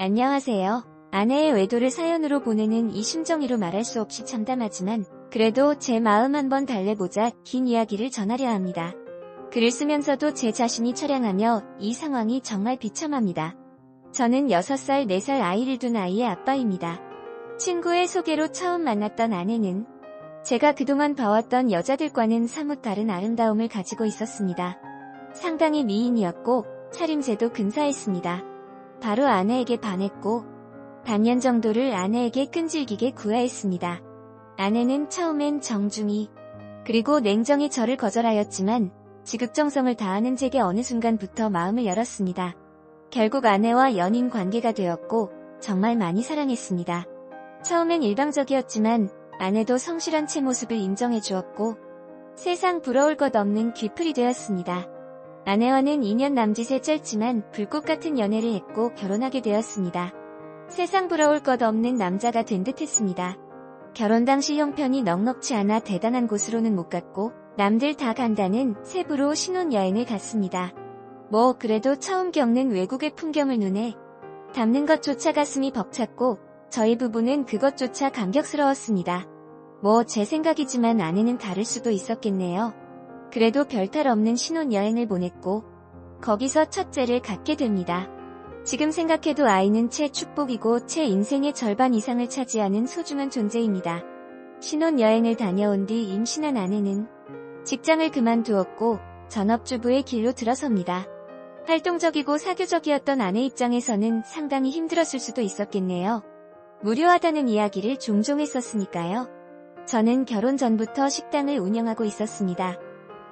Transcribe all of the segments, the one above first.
안녕하세요. 아내의 외도를 사연으로 보내는 이 심정이로 말할 수 없이 참담하지만 그래도 제 마음 한번 달래보자 긴 이야기를 전하려 합니다. 글을 쓰면서도 제 자신이 처량하며 이 상황이 정말 비참합니다. 저는 6살, 4살 아이를 둔 아이의 아빠입니다. 친구의 소개로 처음 만났던 아내는 제가 그동안 봐왔던 여자들과는 사뭇 다른 아름다움을 가지고 있었습니다. 상당히 미인이었고 차림새도 근사했습니다. 바로 아내에게 반했고 반년 정도를 아내에게 끈질기게 구애했습니다. 아내는 처음엔 정중히 그리고 냉정히 저를 거절하였지만 지극정성을 다하는 제게 어느 순간부터 마음을 열었습니다. 결국 아내와 연인 관계가 되었고 정말 많이 사랑했습니다. 처음엔 일방적이었지만 아내도 성실한 제 모습을 인정해 주었고 세상 부러울 것 없는 귀풀이 되었습니다. 아내와는 2년 남짓의 짧지만 불꽃 같은 연애를 했고 결혼하게 되었습니다. 세상 부러울 것 없는 남자가 된 듯했습니다. 결혼 당시 형편이 넉넉치 않아 대단한 곳으로는 못 갔고 남들 다 간다는 세부로 신혼여행을 갔습니다. 그래도 처음 겪는 외국의 풍경을 눈에 담는 것조차 가슴이 벅찼고 저희 부부는 그것조차 감격스러웠습니다. 제 생각이지만 아내는 다를 수도 있었겠네요. 그래도 별탈 없는 신혼여행을 보냈고 거기서 첫째를 갖게 됩니다. 지금 생각해도 아이는 제 축복이고 제 인생의 절반 이상을 차지하는 소중한 존재입니다. 신혼여행을 다녀온 뒤 임신한 아내는 직장을 그만두었고 전업주부의 길로 들어섭니다. 활동적이고 사교적이었던 아내 입장에서는 상당히 힘들었을 수도 있었겠네요. 무료하다는 이야기를 종종 했었으니까요. 저는 결혼 전부터 식당을 운영하고 있었습니다.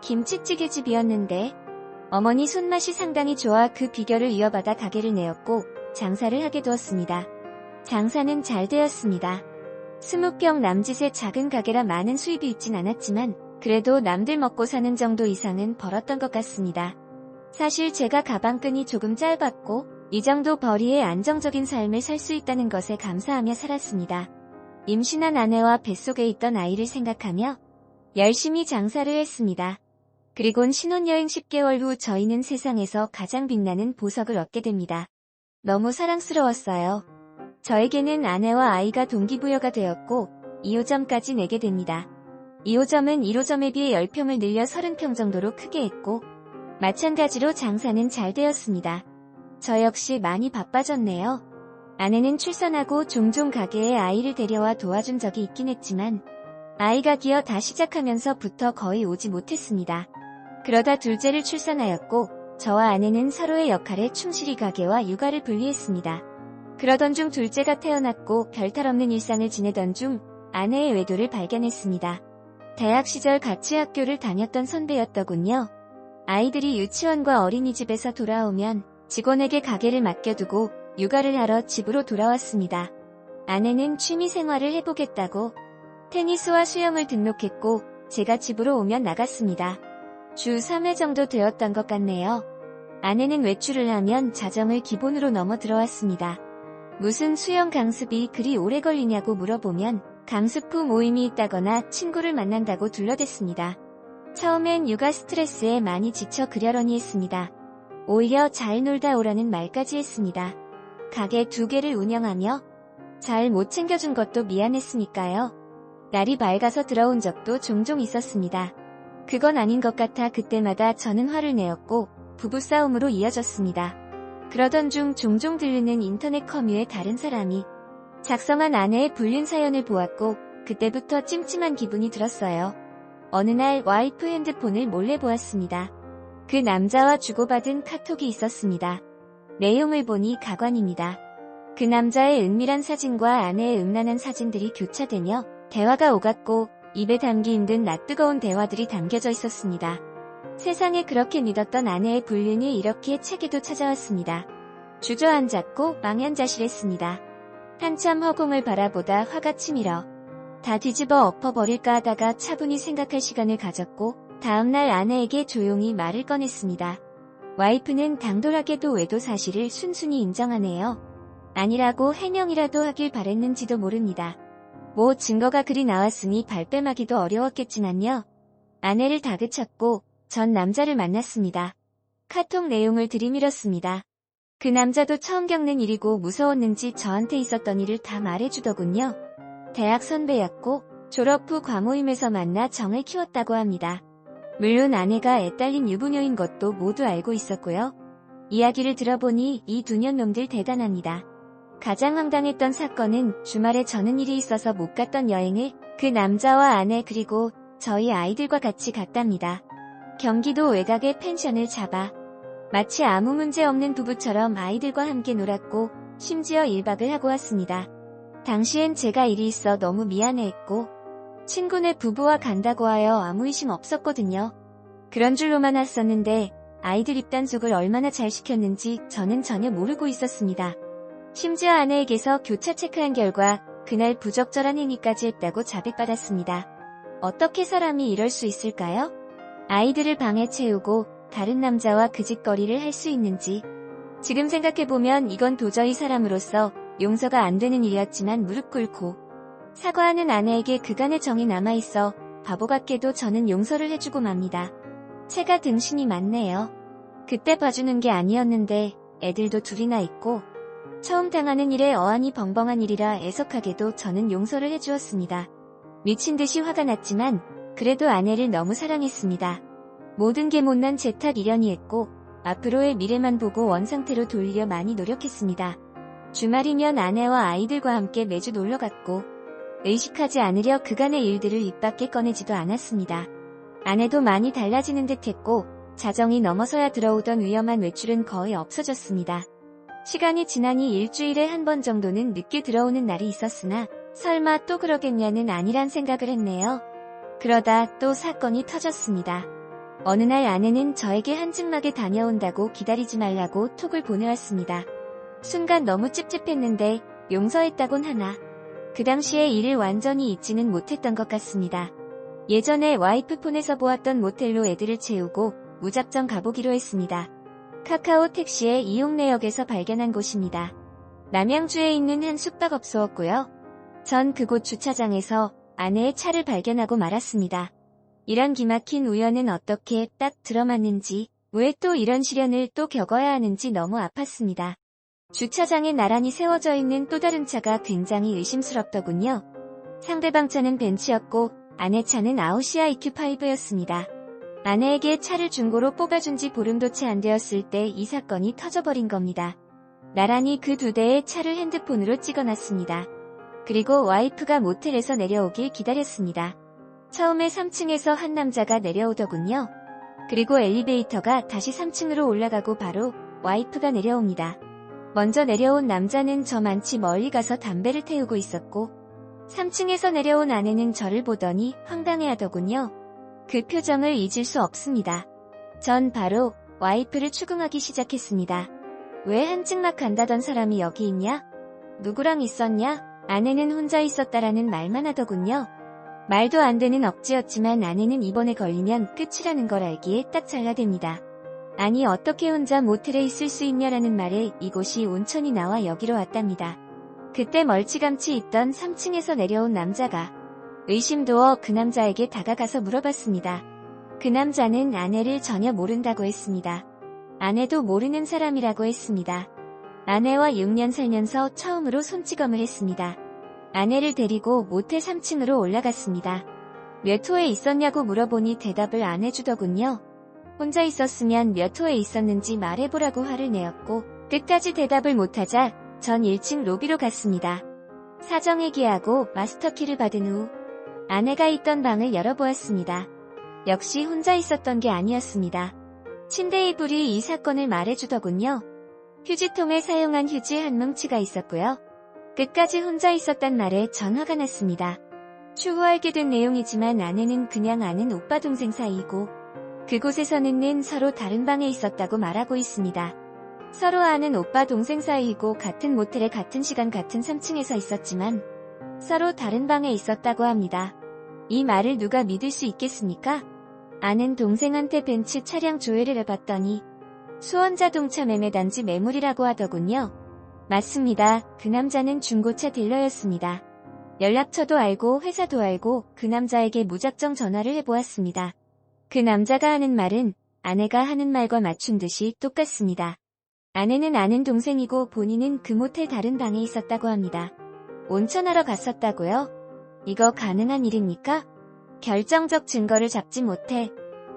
김치찌개집이었는데 어머니 손맛이 상당히 좋아 그 비결을 이어받아 가게를 내었고 장사를 하게 되었습니다. 장사는 잘 되었습니다. 20평 남짓의 작은 가게라 많은 수입이 있진 않았지만 그래도 남들 먹고 사는 정도 이상은 벌었던 것 같습니다. 사실 제가 가방끈이 조금 짧았고 이 정도 벌이에 안정적인 삶을 살 수 있다는 것에 감사하며 살았습니다. 임신한 아내와 뱃속에 있던 아이를 생각하며 열심히 장사를 했습니다. 그리곤 신혼여행 10개월 후 저희는 세상에서 가장 빛나는 보석을 얻게 됩니다. 너무 사랑스러웠어요. 저에게는 아내와 아이가 동기부여가 되었고 2호점까지 내게 됩니다. 2호점은 1호점에 비해 10평을 늘려 30평 정도로 크게 했고 마찬가지로 장사는 잘 되었습니다. 저 역시 많이 바빠졌네요. 아내는 출산하고 종종 가게에 아이를 데려와 도와준 적이 있긴 했지만 아이가 기어 다 시작하면서부터 거의 오지 못했습니다. 그러다 둘째를 출산하였고 저와 아내는 서로의 역할에 충실히 가게와 육아를 분리했습니다. 그러던 중 둘째가 태어났고 별탈 없는 일상을 지내던 중 아내의 외도를 발견했습니다. 대학 시절 같이 학교를 다녔던 선배였더군요. 아이들이 유치원과 어린이집에서 돌아오면 직원에게 가게를 맡겨두고 육아를 하러 집으로 돌아왔습니다. 아내는 취미생활을 해보겠다고 테니스와 수영을 등록했고 제가 집으로 오면 나갔습니다. 주 3회 정도 되었던 것 같네요. 아내는 외출을 하면 자정을 기본으로 넘어 들어왔습니다. 무슨 수영 강습이 그리 오래 걸리냐고 물어보면 강습 후 모임이 있다거나 친구를 만난다고 둘러댔습니다. 처음엔 육아 스트레스에 많이 지쳐 그려려니 했습니다. 오히려 잘 놀다 오라는 말까지 했습니다. 가게 2개를 운영하며 잘 못 챙겨준 것도 미안했으니까요. 날이 밝아서 들어온 적도 종종 있었습니다. 그건 아닌 것 같아 그때마다 저는 화를 내었고 부부싸움으로 이어졌습니다. 그러던 중 종종 들르는 인터넷 커뮤에 다른 사람이 작성한 아내의 불륜 사연을 보았고 그때부터 찜찜한 기분이 들었어요. 어느 날 와이프 핸드폰을 몰래 보았습니다. 그 남자와 주고받은 카톡이 있었습니다. 내용을 보니 가관입니다. 그 남자의 은밀한 사진과 아내의 음란한 사진들이 교차되며 대화가 오갔고 입에 담기 힘든 낯뜨거운 대화들이 담겨져 있었습니다. 세상에 그렇게 믿었던 아내의 불륜이 이렇게 책에도 찾아왔습니다. 주저앉았고 망연자실했습니다. 한참 허공을 바라보다 화가 치밀어 다 뒤집어 엎어버릴까 하다가 차분히 생각할 시간을 가졌고 다음날 아내에게 조용히 말을 꺼냈습니다. 와이프는 당돌하게도 외도 사실을 순순히 인정하네요. 아니라고 해명이라도 하길 바랬는지도 모릅니다. 증거가 그리 나왔으니 발뺌하기도 어려웠겠지만요. 아내를 다그쳤고 전 남자를 만났습니다. 카톡 내용을 들이밀었습니다. 그 남자도 처음 겪는 일이고 무서웠는지 저한테 있었던 일을 다 말해주더군요. 대학 선배였고 졸업 후 과모임에서 만나 정을 키웠다고 합니다. 물론 아내가 애딸린 유부녀인 것도 모두 알고 있었고요. 이야기를 들어보니 이 두 년 놈들 대단합니다. 가장 황당했던 사건은 주말에 저는 일이 있어서 못 갔던 여행을 그 남자와 아내 그리고 저희 아이들과 같이 갔답니다. 경기도 외곽의 펜션을 잡아 마치 아무 문제 없는 부부처럼 아이들과 함께 놀았고 심지어 1박을 하고 왔습니다. 당시엔 제가 일이 있어 너무 미안해했고 친구네 부부와 간다고 하여 아무 의심 없었거든요. 그런 줄로만 왔었는데 아이들 입단속을 얼마나 잘 시켰는지 저는 전혀 모르고 있었습니다. 심지어 아내에게서 교차 체크한 결과 그날 부적절한 행위까지 했다고 자백받았습니다. 어떻게 사람이 이럴 수 있을까요? 아이들을 방에 채우고 다른 남자와 그 짓거리를 할 수 있는지. 지금 생각해보면 이건 도저히 사람으로서 용서가 안 되는 일이었지만 무릎 꿇고 사과하는 아내에게 그간의 정이 남아있어 바보 같게도 저는 용서를 해주고 맙니다. 채가 등신이 많네요. 그때 봐주는 게 아니었는데 애들도 둘이나 있고 처음 당하는 일에 어안이 벙벙한 일이라 애석하게도 저는 용서를 해주었습니다. 미친 듯이 화가 났지만 그래도 아내를 너무 사랑했습니다. 모든 게 못난 제 탓 이려니했고 앞으로의 미래만 보고 원상태로 돌리려 많이 노력했습니다. 주말이면 아내와 아이들과 함께 매주 놀러갔고 의식하지 않으려 그간의 일들을 입 밖에 꺼내지도 않았습니다. 아내도 많이 달라지는 듯했고 자정이 넘어서야 들어오던 위험한 외출은 거의 없어졌습니다. 시간이 지나니 일주일에 한 번 정도는 늦게 들어오는 날이 있었으나 설마 또 그러겠냐는 아니란 생각을 했네요. 그러다 또 사건이 터졌습니다. 어느 날 아내는 저에게 한증막에 다녀온다고 기다리지 말라고 톡을 보내왔습니다. 순간 너무 찝찝했는데 용서했다곤 하나. 그 당시에 이를 완전히 잊지는 못했던 것 같습니다. 예전에 와이프 폰에서 보았던 모텔로 애들을 채우고 무작정 가보기로 했습니다. 카카오 택시의 이용내역에서 발견한 곳입니다. 남양주에 있는 한 숙박업소였고요. 전 그곳 주차장에서 아내의 차를 발견하고 말았습니다. 이런 기막힌 우연은 어떻게 딱 들어맞는지, 왜 또 이런 시련을 또 겪어야 하는지 너무 아팠습니다. 주차장에 나란히 세워져 있는 또 다른 차가 굉장히 의심스럽더군요. 상대방 차는 벤츠였고 아내 차는 아우시아 EQ5였습니다. 아내에게 차를 중고로 뽑아준 지 보름도 채 안 되었을 때 이 사건이 터져버린 겁니다. 나란히 그 두 대의 차를 핸드폰으로 찍어놨습니다. 그리고 와이프가 모텔에서 내려오길 기다렸습니다. 처음에 3층에서 한 남자가 내려오더군요. 그리고 엘리베이터가 다시 3층으로 올라가고 바로 와이프가 내려옵니다. 먼저 내려온 남자는 저만치 멀리 가서 담배를 태우고 있었고 3층에서 내려온 아내는 저를 보더니 황당해하더군요. 그 표정을 잊을 수 없습니다. 전 바로 와이프를 추궁하기 시작했습니다. 왜 한증막 간다던 사람이 여기 있냐? 누구랑 있었냐? 아내는 혼자 있었다라는 말만 하더군요. 말도 안 되는 억지였지만 아내는 이번에 걸리면 끝이라는 걸 알기에 딱 잘라댑니다. 아니 어떻게 혼자 모텔에 있을 수 있냐라는 말에 이곳이 온천이 나와 여기로 왔답니다. 그때 멀찌감치 있던 3층에서 내려온 남자가 의심도어 그 남자에게 다가가서 물어봤습니다. 그 남자는 아내를 전혀 모른다고 했습니다. 아내도 모르는 사람이라고 했습니다. 아내와 6년 살면서 처음으로 손찌검을 했습니다. 아내를 데리고 모텔 3층으로 올라갔습니다. 몇 호에 있었냐고 물어보니 대답을 안 해주더군요. 혼자 있었으면 몇 호에 있었는지 말해보라고 화를 내었고 끝까지 대답을 못하자 전 1층 로비로 갔습니다. 사정회계하고 마스터키를 받은 후 아내가 있던 방을 열어보았습니다. 역시 혼자 있었던 게 아니었습니다. 침대 이불이 이 사건을 말해주더군요. 휴지통에 사용한 휴지 한 뭉치가 있었고요. 끝까지 혼자 있었단 말에 전 화가 났습니다. 추후 알게 된 내용이지만 아내는 그냥 아는 오빠 동생 사이고 그곳에서는 서로 다른 방에 있었다고 말하고 있습니다. 서로 아는 오빠 동생 사이이고 같은 모텔에 같은 시간 같은 3층에서 있었지만 서로 다른 방에 있었다고 합니다. 이 말을 누가 믿을 수 있겠습니까? 아는 동생한테 벤츠 차량 조회를 해봤더니 수원자동차 매매단지 매물이라고 하더군요. 맞습니다. 그 남자는 중고차 딜러였습니다. 연락처도 알고 회사도 알고 그 남자에게 무작정 전화를 해보았습니다. 그 남자가 하는 말은 아내가 하는 말과 맞춘 듯이 똑같습니다. 아내는 아는 동생이고 본인은 그 모텔 다른 방에 있었다고 합니다. 온천하러 갔었다고요? 이거 가능한 일입니까? 결정적 증거를 잡지 못해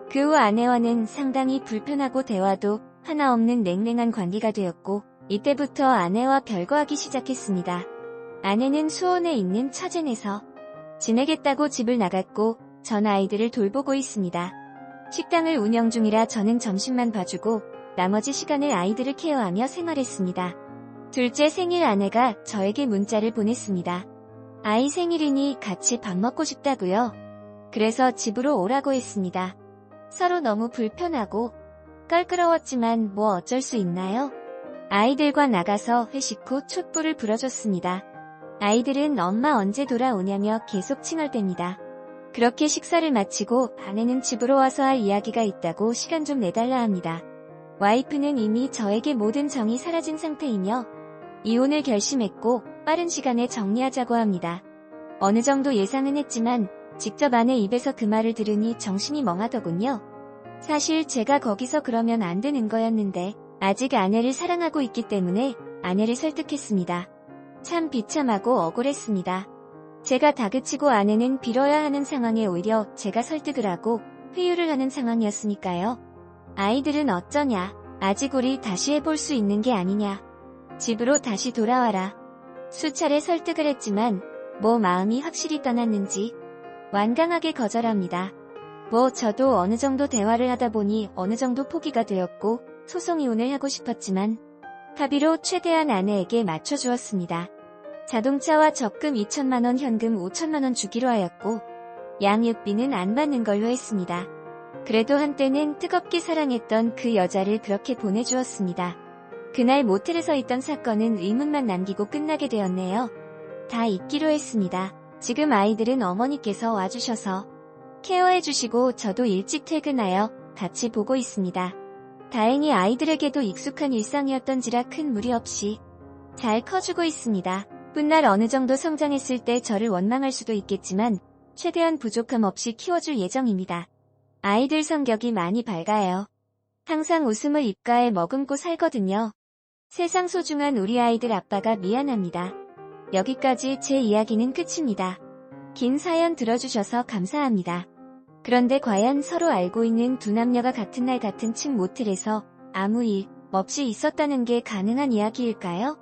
그 후 아내와는 상당히 불편하고 대화도 하나 없는 냉랭한 관계가 되었고 이때부터 아내와 별거하기 시작했습니다. 아내는 수원에 있는 처제네서 지내겠다고 집을 나갔고 전 아이들을 돌보고 있습니다. 식당을 운영 중이라 저는 점심만 봐주고 나머지 시간을 아이들을 케어하며 생활했습니다. 둘째 생일 아내가 저에게 문자를 보냈습니다. 아이 생일이니 같이 밥 먹고 싶다고요. 그래서 집으로 오라고 했습니다. 서로 너무 불편하고 껄끄러웠지만 뭐 어쩔 수 있나요? 아이들과 나가서 회식 후 촛불을 불어줬습니다. 아이들은 엄마 언제 돌아오냐며 계속 칭얼댑니다. 그렇게 식사를 마치고 아내는 집으로 와서 할 이야기가 있다고 시간 좀 내달라 합니다. 와이프는 이미 저에게 모든 정이 사라진 상태이며 이혼을 결심했고 빠른 시간에 정리하자고 합니다. 어느 정도 예상은 했지만 직접 아내 입에서 그 말을 들으니 정신이 멍하더군요. 사실 제가 거기서 그러면 안 되는 거였는데 아직 아내를 사랑하고 있기 때문에 아내를 설득했습니다. 참 비참하고 억울했습니다. 제가 다그치고 아내는 빌어야 하는 상황에 오히려 제가 설득을 하고 회유를 하는 상황이었으니까요. 아이들은 어쩌냐? 아직 우리 다시 해볼 수 있는 게 아니냐? 집으로 다시 돌아와라. 수차례 설득을 했지만 뭐 마음이 확실히 떠났는지 완강하게 거절합니다. 뭐 저도 어느 정도 대화를 하다 보니 어느 정도 포기가 되었고 소송 이혼을 하고 싶었지만 합의로 최대한 아내에게 맞춰주었습니다. 자동차와 적금 2천만원 현금 5천만원 주기로 하였고 양육비는 안 받는 걸로 했습니다. 그래도 한때는 뜨겁게 사랑했던 그 여자를 그렇게 보내주었습니다. 그날 모텔에서 있던 사건은 의문만 남기고 끝나게 되었네요. 다 잊기로 했습니다. 지금 아이들은 어머니께서 와주셔서 케어해주시고 저도 일찍 퇴근하여 같이 보고 있습니다. 다행히 아이들에게도 익숙한 일상이었던지라 큰 무리 없이 잘 커주고 있습니다. 훗날 어느 정도 성장했을 때 저를 원망할 수도 있겠지만 최대한 부족함 없이 키워줄 예정입니다. 아이들 성격이 많이 밝아요. 항상 웃음을 입가에 머금고 살거든요. 세상 소중한 우리 아이들 아빠가 미안합니다. 여기까지 제 이야기는 끝입니다. 긴 사연 들어주셔서 감사합니다. 그런데 과연 서로 알고 있는 두 남녀가 같은 날 같은 층 모텔에서 아무 일 없이 있었다는 게 가능한 이야기일까요?